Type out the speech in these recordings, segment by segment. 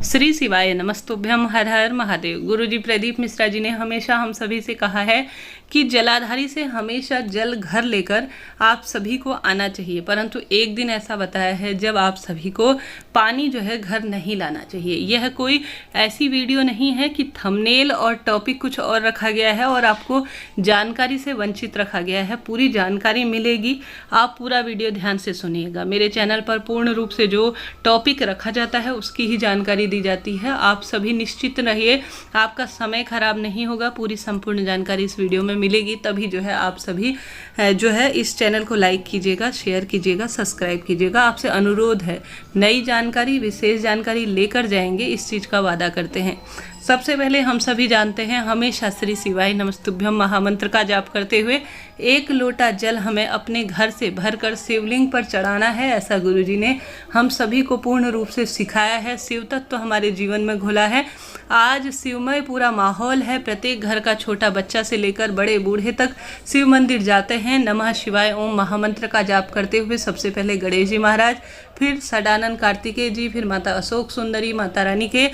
श्री शिवाय नमस्तुभ्यम। हर हर महादेव। गुरुजी प्रदीप मिश्रा जी ने हमेशा हम सभी से कहा है कि जलाधारी से हमेशा जल घर लेकर आप सभी को आना चाहिए, परंतु एक दिन ऐसा बताया है जब आप सभी को पानी जो है घर नहीं लाना चाहिए। यह कोई ऐसी वीडियो नहीं है कि थंबनेल और टॉपिक कुछ और रखा गया है और आपको जानकारी से वंचित रखा गया है। पूरी जानकारी मिलेगी, आप पूरा वीडियो ध्यान से सुनिएगा। मेरे चैनल पर पूर्ण रूप से जो टॉपिक रखा जाता है उसकी ही जानकारी दी जाती है। आप सभी निश्चित रहिए, आपका समय खराब नहीं होगा। पूरी संपूर्ण जानकारी इस वीडियो में मिलेगी, तभी जो है आप सभी जो है इस चैनल को लाइक कीजिएगा, शेयर कीजिएगा, सब्सक्राइब कीजिएगा। आपसे अनुरोध है, नई जानकारी, विशेष जानकारी लेकर जाएंगे, इस चीज़ का वादा करते हैं। सबसे पहले हम सभी जानते हैं, हमेशा श्री शिवाय नमस्तुभ्यम महामंत्र का जाप करते हुए 1 लोटा जल हमें अपने घर से भरकर शिवलिंग पर चढ़ाना है। ऐसा गुरुजी ने हम सभी को पूर्ण रूप से सिखाया है। शिव तत्व तो हमारे जीवन में घुला है। आज शिवमय पूरा माहौल है। प्रत्येक घर का छोटा बच्चा से लेकर बड़े बूढ़े तक शिव मंदिर जाते हैं। नमः शिवाय ओम महामंत्र का जाप करते हुए सबसे पहले गणेश जी महाराज, फिर सडानंद कार्तिकेय जी, फिर माता अशोक सुंदरी, माता रानी के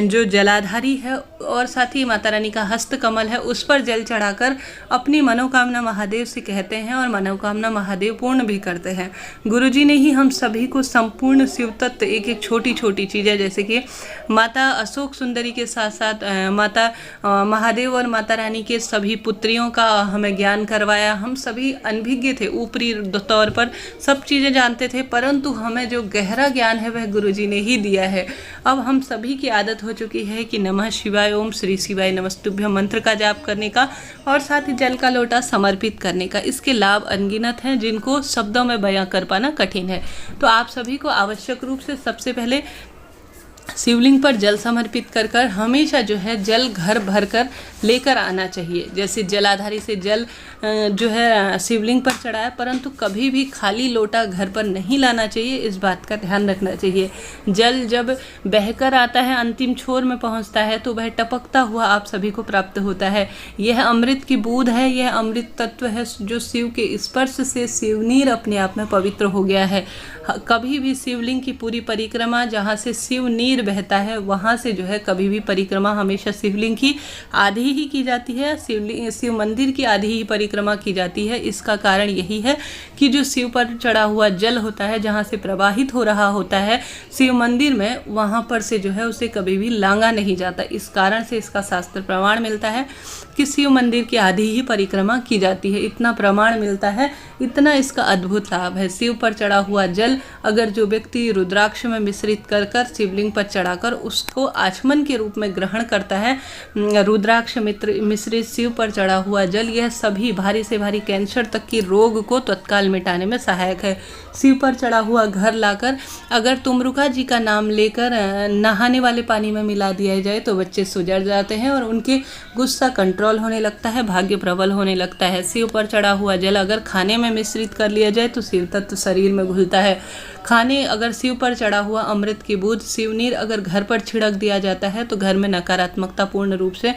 जो जलाधारी है और साथ ही माता रानी का हस्त कमल है, उस पर जल चढ़ाकर अपनी मनोकामना महादेव से कहते हैं और मनोकामना महादेव पूर्ण भी करते हैं। गुरुजी ने ही हम सभी को संपूर्ण शिव तत्व एक एक छोटी छोटी चीज़ें, जैसे कि माता अशोक सुंदरी के साथ साथ माता महादेव और माता रानी के सभी पुत्रियों का हमें ज्ञान करवाया। हम सभी अनभिज्ञ थे, ऊपरी तौर पर सब चीज़ें जानते थे, परंतु हमें जो गहरा ज्ञान है वह गुरुजी ने ही दिया है। अब हम सभी की आदत हो चुकी है कि नमः शिवाय ओम श्री शिवाय नमस्तुभ्यम मंत्र का जाप करने का और साथ ही जल का लोटा समर्पित करने का। इसके लाभ अनगिनत हैं, जिनको शब्दों में बयां कर पाना कठिन है। तो आप सभी को आवश्यक रूप से सबसे पहले शिवलिंग पर जल समर्पित कर कर हमेशा जो है जल घर भर कर लेकर आना चाहिए। जैसे जलाधारी से जल जो है शिवलिंग पर चढ़ाया, परंतु कभी भी खाली लोटा घर पर नहीं लाना चाहिए। इस बात का ध्यान रखना चाहिए। जल जब बहकर आता है, अंतिम छोर में पहुंचता है, तो वह टपकता हुआ आप सभी को प्राप्त होता है। यह अमृत की बूंद है, यह अमृत तत्व है जो शिव के स्पर्श से शिवनीर अपने आप में पवित्र हो गया है। कभी भी शिवलिंग की पूरी परिक्रमा, जहाँ से शिव नीर बहता है, वहाँ से जो है कभी भी परिक्रमा हमेशा शिवलिंग की आधी ही की जाती है, शिव मंदिर की आधी ही परिक्रमा की जाती है। इसका कारण यही है कि जो शिव पर चढ़ा हुआ जल होता है, जहाँ से प्रवाहित हो रहा होता है शिव मंदिर में, वहाँ पर से जो है उसे कभी भी लांगा नहीं जाता। इस कारण से इसका शास्त्र प्रमाण मिलता है कि शिव मंदिर की आधी ही परिक्रमा की जाती है। इतना प्रमाण मिलता है, इतना इसका अद्भुत लाभ है। शिव पर चढ़ा हुआ जल अगर जो व्यक्ति रुद्राक्ष में मिश्रित कर कर शिवलिंग पर चढ़ाकर उसको आचमन के रूप में ग्रहण करता है, रुद्राक्ष मिश्रित शिव पर चढ़ा हुआ जल, यह सभी भारी से भारी कैंसर तक की रोग को तत्काल मिटाने में सहायक है। शिव पर चढ़ा हुआ घर लाकर अगर तुमरुका जी का नाम लेकर नहाने वाले पानी में मिला दिया जाए तो बच्चे सुजर जाते हैं और उनके गुस्सा कंट्रोल होने लगता है, भाग्य प्रबल होने लगता है। शिव पर चढ़ा हुआ जल अगर खाने में मिश्रित कर लिया जाए तो शिव तत्व शरीर में घुलता है। खाने अगर शिव पर चढ़ा हुआ अमृत की बूंद शिवनीर अगर घर पर छिड़क दिया जाता है तो घर में नकारात्मकता पूर्ण रूप से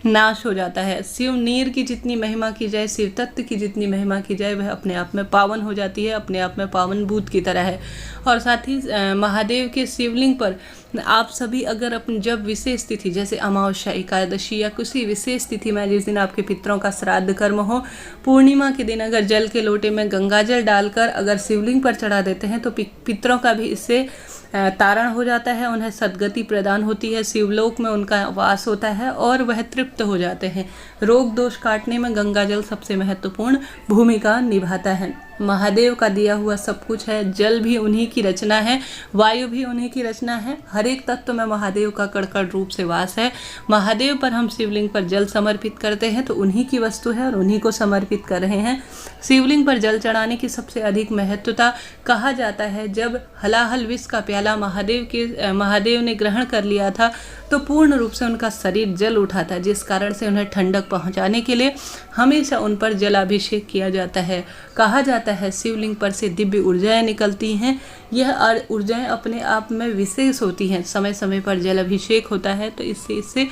नाश हो जाता है। शिव नीर की जितनी महिमा की जाए, शिव तत्व की जितनी महिमा की जाए, वह अपने आप में पावन हो जाती है, अपने आप में पावन बूंद की तरह है। और साथ ही महादेव के शिवलिंग पर आप सभी अगर अपनी जब विशेष तिथि, जैसे अमावस्या, एकादशी या किसी विशेष तिथि में, जिस दिन आपके पितरों का श्राद्ध कर्म हो, पूर्णिमा के दिन अगर जल के लोटे में गंगाजल डालकर अगर शिवलिंग पर चढ़ा देते हैं तो पितरों का भी इससे तारण हो जाता है, उन्हें सद्गति प्रदान होती है, शिवलोक में उनका वास होता है और वह तृप्त हो जाते हैं। रोग दोष काटने में गंगाजल सबसे महत्वपूर्ण भूमिका निभाता है। महादेव का दिया हुआ सब कुछ है, जल भी उन्हीं की रचना है, वायु भी उन्हीं की रचना है। हर एक तत्व में महादेव का कड़ रूप से वास है। महादेव पर हम शिवलिंग पर जल समर्पित करते हैं तो उन्हीं की वस्तु है और उन्हीं को समर्पित कर रहे हैं। शिवलिंग पर जल चढ़ाने की सबसे अधिक महत्वता कहा जाता है, जब हलाहल विष का प्याला महादेव ने ग्रहण कर लिया था तो पूर्ण रूप से उनका शरीर जल उठा था, जिस कारण से उन्हें ठंडक पहुंचाने के लिए हमेशा उन पर जलाभिषेक किया जाता है। कहा जाता जाता है शिवलिंग पर से दिव्य ऊर्जाएं निकलती हैं। यह ऊर्जाएं अपने आप में विशेष होती हैं। समय समय पर जल अभिषेक होता है तो इससे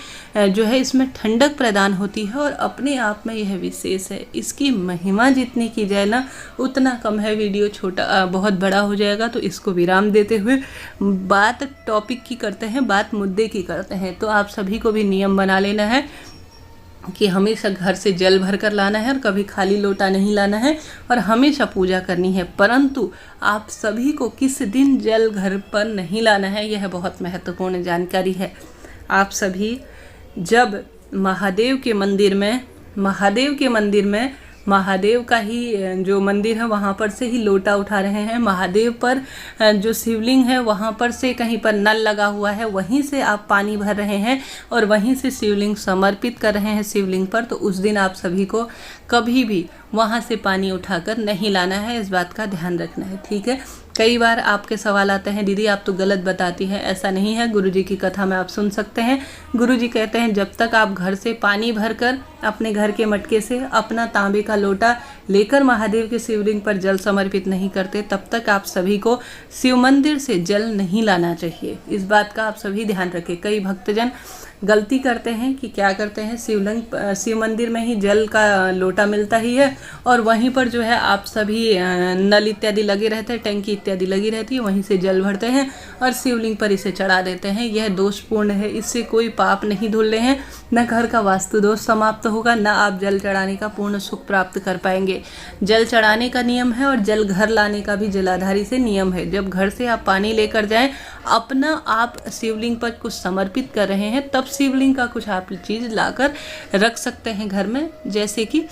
जो है इसमें ठंडक प्रदान होती है और अपने आप में यह विशेष है। इसकी महिमा जितनी की जाए ना उतना कम है। वीडियो छोटा बहुत बड़ा हो जाएगा, तो इसको विराम देते हुए बात टॉपिक की करते हैं, बात मुद्दे की करते हैं। तो आप सभी को भी नियम बना लेना है कि हमेशा घर से जल भर कर लाना है और कभी खाली लोटा नहीं लाना है और हमेशा पूजा करनी है। परंतु आप सभी को किस दिन जल घर पर नहीं लाना है, यह बहुत महत्वपूर्ण जानकारी है। आप सभी जब महादेव के मंदिर में महादेव का ही जो मंदिर है वहाँ पर से ही लोटा उठा रहे हैं, महादेव पर जो शिवलिंग है वहाँ पर से कहीं पर नल लगा हुआ है वहीं से आप पानी भर रहे हैं और वहीं से शिवलिंग समर्पित कर रहे हैं शिवलिंग पर, तो उस दिन आप सभी को कभी भी वहाँ से पानी उठाकर नहीं लाना है। इस बात का ध्यान रखना है, ठीक है। कई बार आपके सवाल आते हैं, दीदी आप तो गलत बताती हैं। ऐसा नहीं है, गुरुजी की कथा में आप सुन सकते हैं। गुरुजी कहते हैं जब तक आप घर से पानी भरकर अपने घर के मटके से अपना तांबे का लोटा लेकर महादेव के शिवलिंग पर जल समर्पित नहीं करते, तब तक आप सभी को शिव मंदिर से जल नहीं लाना चाहिए। इस बात का आप सभी ध्यान रखें। कई भक्तजन गलती करते हैं कि क्या करते हैं, शिव मंदिर में ही जल का लोटा मिलता ही है और वहीं पर जो है आप सभी नल इत्यादि लगे रहते हैं, टंकी इत्यादि लगी रहती है, वहीं से जल भरते हैं और शिवलिंग पर इसे चढ़ा देते हैं। यह दोषपूर्ण है। इससे कोई पाप नहीं धुल रहे हैं, न घर का वास्तु दोष समाप्त होगा, न आप जल चढ़ाने का पूर्ण सुख प्राप्त कर पाएंगे। जल चढ़ाने का नियम है और जल घर लाने का भी जलाधारी से नियम है। जब घर से आप पानी लेकर जाएं, अपना आप शिवलिंग पर कुछ समर्पित कर रहे हैं, तब शिवलिंग का कुछ आप चीज़ लाकर रख सकते हैं घर में। जैसे कि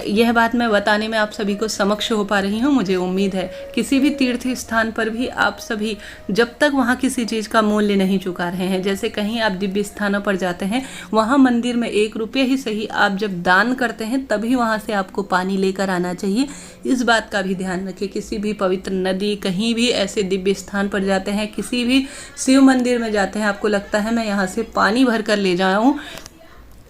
यह बात मैं बताने में आप सभी को समक्ष हो पा रही हूँ, मुझे उम्मीद है। किसी भी तीर्थ स्थान पर भी आप सभी जब तक वहाँ किसी चीज़ का मूल्य नहीं चुका रहे हैं, जैसे कहीं आप दिव्य स्थानों पर जाते हैं, वहाँ मंदिर में 1 रुपया ही सही आप जब दान करते हैं तभी वहाँ से आपको पानी लेकर आना चाहिए। इस बात का भी ध्यान रखें। किसी भी पवित्र नदी, कहीं भी ऐसे दिव्य स्थान पर जाते हैं, किसी भी शिव मंदिर में जाते हैं, आपको लगता है मैं यहाँ से पानी भर कर ले जाऊँ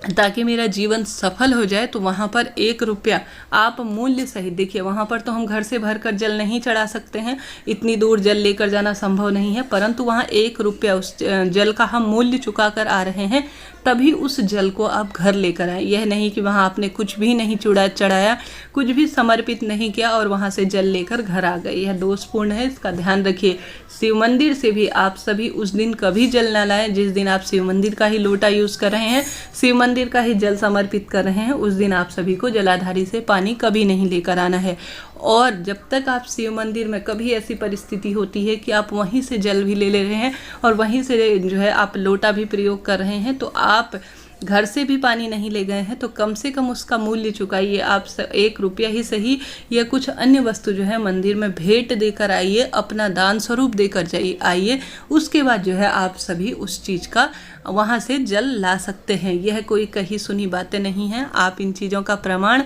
ताकि मेरा जीवन सफल हो जाए, तो वहाँ पर 1 रुपया आप मूल्य सहित देखिए। वहाँ पर तो हम घर से भरकर जल नहीं चढ़ा सकते हैं, इतनी दूर जल लेकर जाना संभव नहीं है, परंतु वहाँ 1 रुपया उस जल का हम मूल्य चुका कर आ रहे हैं, तभी उस जल को आप घर लेकर आए। यह नहीं कि वहाँ आपने कुछ भी नहीं चढ़ाया, कुछ भी समर्पित नहीं किया और वहाँ से जल लेकर घर आ गए। यह दोषपूर्ण है, इसका ध्यान रखिए। शिव मंदिर से भी आप सभी उस दिन कभी जल न लाएं जिस दिन आप शिव मंदिर का ही लोटा यूज़ कर रहे हैं, शिव मंदिर का ही जल समर्पित कर रहे हैं, उस दिन आप सभी को जलाधारी से पानी कभी नहीं लेकर आना है। और जब तक आप शिव मंदिर में कभी ऐसी परिस्थिति होती है कि आप वहीं से जल भी ले रहे हैं और वहीं से जो है आप लोटा भी प्रयोग कर रहे हैं, तो आप घर से भी पानी नहीं ले गए हैं, तो कम से कम उसका मूल्य चुकाइए। आप 1 रुपया ही सही या कुछ अन्य वस्तु जो है मंदिर में भेंट देकर आइए, अपना दान स्वरूप देकर आइए। उसके बाद जो है आप सभी उस चीज़ का वहाँ से जल ला सकते हैं। यह कोई कही सुनी बातें नहीं हैं, आप इन चीज़ों का प्रमाण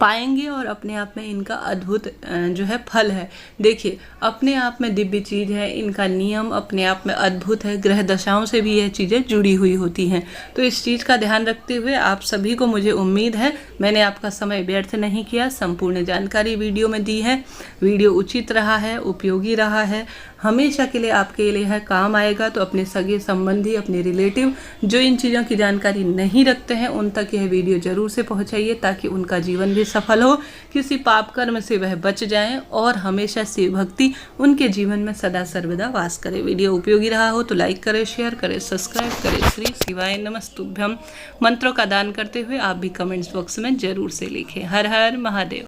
पाएंगे और अपने आप में इनका अद्भुत जो है फल है। देखिए, अपने आप में दिव्य चीज़ है, इनका नियम अपने आप में अद्भुत है। ग्रह दशाओं से भी यह चीज़ें जुड़ी हुई होती हैं। तो इस चीज़ का ध्यान रखते हुए आप सभी को, मुझे उम्मीद है मैंने आपका समय व्यर्थ नहीं किया, संपूर्ण जानकारी वीडियो में दी है। वीडियो उचित रहा है, उपयोगी रहा है, हमेशा के लिए आपके लिए है काम आएगा। तो अपने सगे संबंधी, अपने रिलेटिव जो इन चीज़ों की जानकारी नहीं रखते हैं, उन तक यह वीडियो जरूर से पहुंचाइए ताकि उनका जीवन भी सफल हो, किसी पाप कर्म से वह बच जाएं और हमेशा शिव भक्ति उनके जीवन में सदा सर्वदा वास करे। वीडियो उपयोगी रहा हो तो लाइक करें, शेयर करें, सब्सक्राइब करें। श्री शिवाय नमस्तुभ्यम मंत्रों का दान करते हुए आप भी कमेंट्स बॉक्स में जरूर से लिखें। हर हर महादेव।